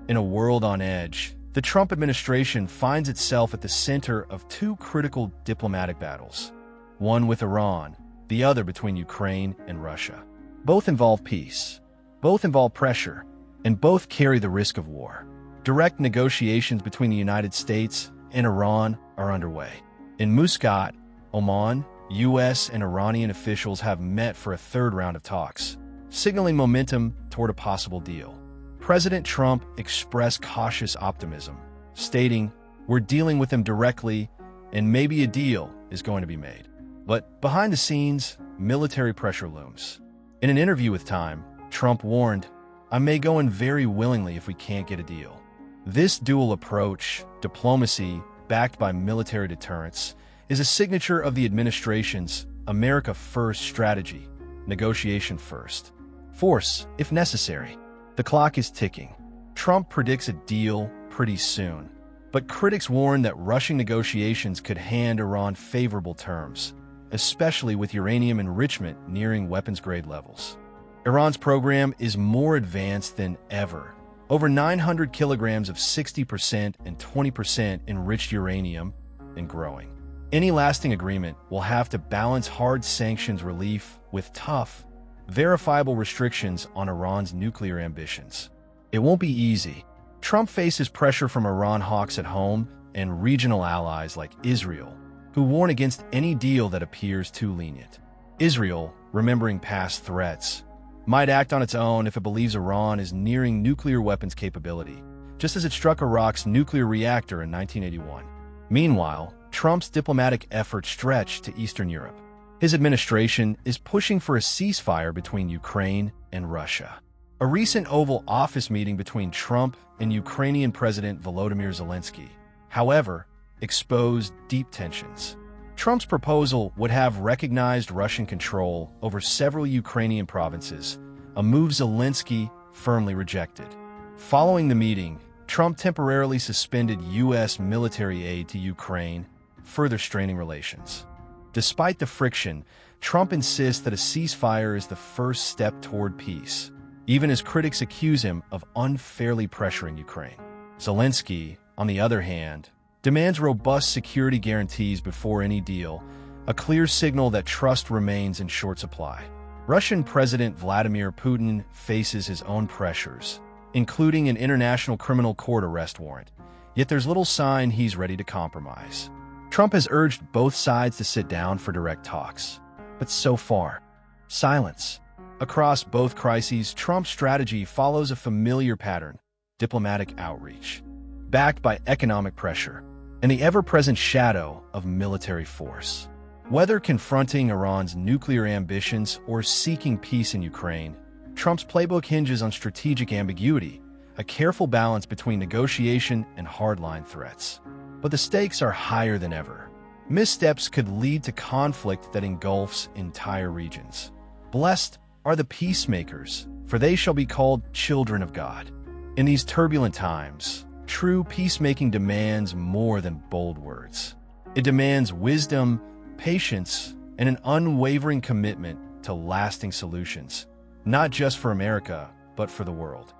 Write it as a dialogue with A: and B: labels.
A: In a world on edge, the Trump administration finds itself at the center of two critical diplomatic battles, one with Iran, the other between Ukraine and Russia. Both involve peace, both involve pressure, and both carry the risk of war. Direct negotiations between the United States and Iran are underway. In Muscat, Oman, U.S. and Iranian officials have met for a third round of talks, signaling momentum toward a possible deal. President Trump expressed cautious optimism, stating, "We're dealing with them directly, and maybe a deal is going to be made." But behind the scenes, military pressure looms. In an interview with Time, Trump warned, "I may go in very willingly if we can't get a deal." This dual approach, diplomacy backed by military deterrence, is a signature of the administration's America First strategy, negotiation first, force if necessary. The clock is ticking. Trump predicts a deal pretty soon, but critics warn that Russian negotiations could hand Iran favorable terms, especially with uranium enrichment nearing weapons-grade levels. Iran's program is more advanced than ever. Over 900 kilograms of 60% and 20% enriched uranium, and growing. Any lasting agreement will have to balance hard sanctions relief with tough, verifiable restrictions on Iran's nuclear ambitions. It won't be easy. Trump faces pressure from Iran hawks at home and regional allies like Israel, who warn against any deal that appears too lenient. Israel, remembering past threats, might act on its own if it believes Iran is nearing nuclear weapons capability, just as it struck Iraq's nuclear reactor in 1981. Meanwhile, Trump's diplomatic efforts stretch to Eastern Europe. His administration is pushing for a ceasefire between Ukraine and Russia. A recent Oval Office meeting between Trump and Ukrainian President Volodymyr Zelenskyy, however, exposed deep tensions. Trump's proposal would have recognized Russian control over several Ukrainian provinces, a move Zelenskyy firmly rejected. Following the meeting, Trump temporarily suspended U.S. military aid to Ukraine, further straining relations. Despite the friction, Trump insists that a ceasefire is the first step toward peace, even as critics accuse him of unfairly pressuring Ukraine. Zelenskyy, on the other hand, demands robust security guarantees before any deal, a clear signal that trust remains in short supply. Russian President Vladimir Putin faces his own pressures, including an International Criminal Court arrest warrant, yet there's little sign he's ready to compromise. Trump has urged both sides to sit down for direct talks, but so far, silence. Across both crises, Trump's strategy follows a familiar pattern: diplomatic outreach, backed by economic pressure, and the ever-present shadow of military force. Whether confronting Iran's nuclear ambitions or seeking peace in Ukraine, Trump's playbook hinges on strategic ambiguity, a careful balance between negotiation and hardline threats. But the stakes are higher than ever. Missteps could lead to conflict that engulfs entire regions. Blessed are the peacemakers, for they shall be called children of God. In these turbulent times, true peacemaking demands more than bold words. It demands wisdom, patience, and an unwavering commitment to lasting solutions, not just for America, but for the world.